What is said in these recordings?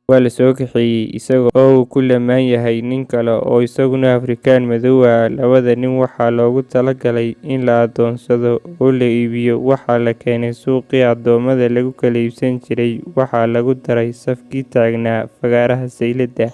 waa la soo kaxeeyey isaga oo uu ku lamaan yahay nin kale oo isaguna Afrikaan madow ah. Labada nin waxaa loogu talagalay in la adoonsado oo la iibiyo. Waxaa la keenay suuqii addoommada lagu kala iibsan jiray. Waxaa lagu daray safkii taagnaa fagaaraha sayladda.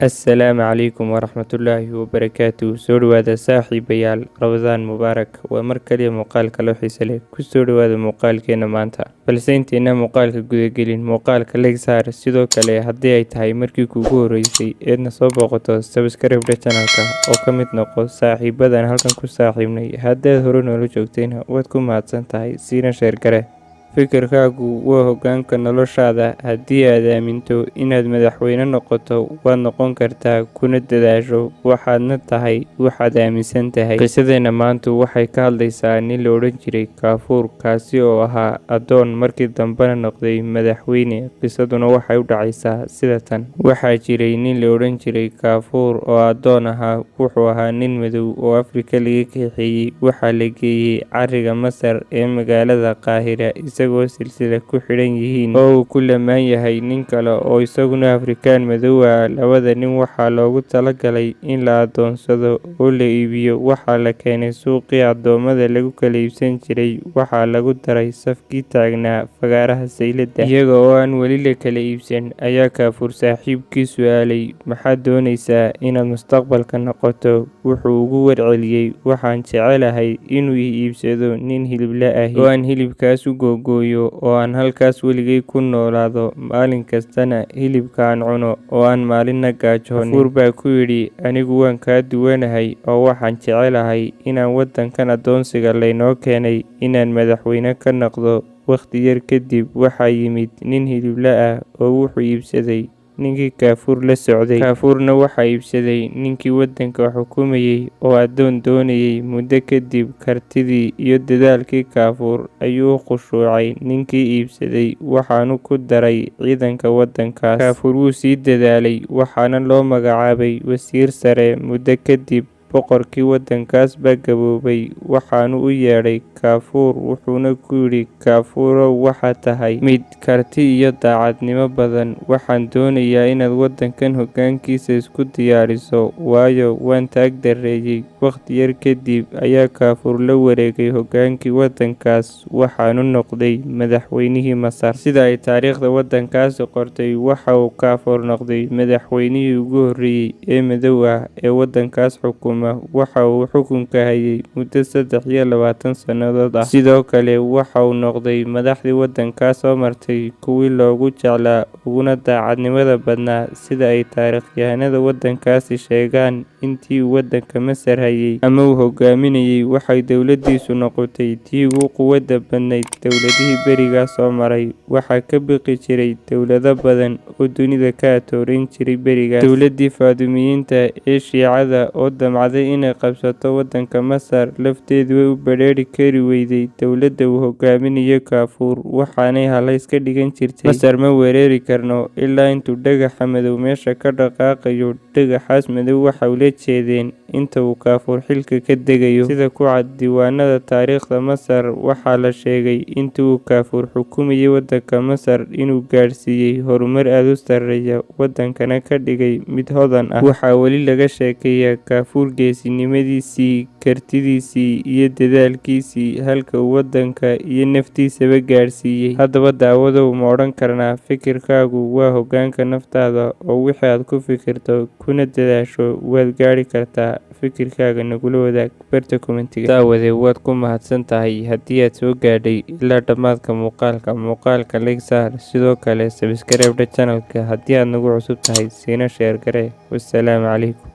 Assalaamu calaykum waraxmatullaahi wabarakaatuh. Soo dhawaada saaxiibayaal, Ramadaan mubaarak. Waa mar kaliya muuqaalka loo xiiso leh. Ku soo dhawaada muuqaalkeena maanta. Balse intaynaan muuqaalka gudagelin, muuqaalka like saar. Sidoo kale haddii ay tahay markii kuugu horeysay eedna soo booqato, subscribe channelka oo ka mid noqo saaxiibadan halkan ku saaxiibnay. Haddaad hore noola joogtayna waad ku mahadsan tahay. Siina share gare. Fikirkaagu waa hoggaanka noloshaada. Haddii aad aaminto inaad madaxweyne noqoto, waad noqon kartaa, kuna dadaasho waxaadna tahay waxaad aaminsan tahay. Qisadeena maanta waxay ka hadlaysaa nin la odhan jiray Kaafuur, kaasi oo ahaa addoon markii dambena noqday madaxweyne. Qisaduna waxay u dhacaysaa sida tan. Waxaa jiray nin la odhan jiray Kaafuur oo addoon ahaa. Wuxuu ahaa nin madow oo Afrika laga kaxeeyey. Waxaa la geeyey cariga Masar ee magaalada Qaahira, isagoo silsila ku xidhan yihiin oo uu ku lamaan yahay nin kale oo isaguna Afrikaan madow ah. Labada nin waxaa loogu talagalay in la adoonsado oo la iibiyo. Waxaa la keenay suuqii addoommada lagu kala iibsan jiray. Waxaa lagu daray safkii taagnaa fagaaraha sayladda. Iyaga oo aan weli la kala iibsan ayaa Kaafuur saaxiibkii su'aalay, maxaad doonaysaa inaad mustaqbalka noqoto? Wuxuu ugu warceliyey, waxaan jecelahay inuu ii iibsado nin hilible ah oo aan hilibkaas u googo oo aan halkaas weligay ku noolaado, maalin kastana hilibka aan cuno oo aan maalinna gaajoonin. Kaafuur baa ku yidhi, anigu waan kaa duwanahay oo waxaan jecelahay inaan waddankan addoonsiga laynoo keenay inaan madaxweyne ka noqdo. Waqti yar kadib waxaa yimid nin hilible ah oo wuxuu iibsaday ninkii Kaafuur la socday. Kaafuurna waxaa iibsaday ninkii waddanka xukumayey oo addoon doonayey. Muddo kadib, kartidii iyo dadaalkii Kaafuur ayuu u khushuucay ninkii iibsaday, waxaanu ku daray ciidanka waddankaas. Kaafuur wuu sii dadaalay, waxaana loo magacaabay wasiir sare. Muddo kadib, boqorkii waddankaas baa gaboobay, waxaanu u yeedhay Kaafuur wuxuuna ku yidhi, Kaafuurow, waxaad tahay mid karti iyo daacadnimo badan. Waxaan doonayaa inaad waddankan hoggaankiisa isku diyaariso, waayo waan taag dareeyey. Waqti yar kadib ayaa Kaafuur la wareegay hoggaankii waddankaas, waxaanu noqday madaxweynihii Masar. Sida ay taariikhda waddankaasi qortay, waxa uu Kaafuur noqday madaxweynihii ugu horreeyey ee madow ah ee waddankaas xukuma. Waxa uu xukunka hayay muddo 23 sannadood ah. Sidoo kale waxa uu noqday madaxdii waddankaas soo martay kuwii loogu jeclaa uguna daacadnimada badnaa. Sida ay taariikhyahanada waddankaasi sheegaan, intii uu waddanka Masar hayay ama uu hogaaminayay, waxay dowladdiisu noqotay tii ugu quwadda badnayd dowladihii berigaas soo maray. Waxaa ka baqi jiray dowlado badan oo dunida ka atoorin jiray berigaas. Dowladdii Faadumiyiinta ee Shiicada oo damcday inay qabsato waddanka Masar lafteedu way u badheeri kari weyday dowladda uu hogaaminayo Kaafuur, waxaanay halays ka dhigan jirtay, Masar ma weerari karno ilaa intuu dhagaxa madow meesha ka dhaqaaqayo. Dhagaxaas madow waxa ula jeedeen inta uu Kaafuur xilka ka degayo. Sida ku cad diiwaanada taariikhda Masar, waxaa la sheegay intii uu Kaafuur xukumayay waddanka Masar inuu gaadhsiiyey horumar aad u sarreeya, waddankana ka dhigay mid hodan ah. Waxaa weli laga sheekeeyaa Kaafuur geesinimadiisii, kartidiisii iyo dadaalkiisii, halka uu waddanka iyo naftiisaba gaadhsiiyey. Haddaba daawadow, ma odhan karnaa fikirkaagu waa hoggaanka naftaada, oo wixii aad ku fikirto kuna dadaasho waad gaadhi kartaa. Fikirkaaga nagula wadaag barta kommentiga. Daawade, waad ku mahadsan tahay haddii aad soo gaadhay ilaa dhammaadka muuqaalka like saar. Sidoo kale subscribe channelka haddii aad nagu cusub tahay. Siina share gare. Wassalaamu calaykum.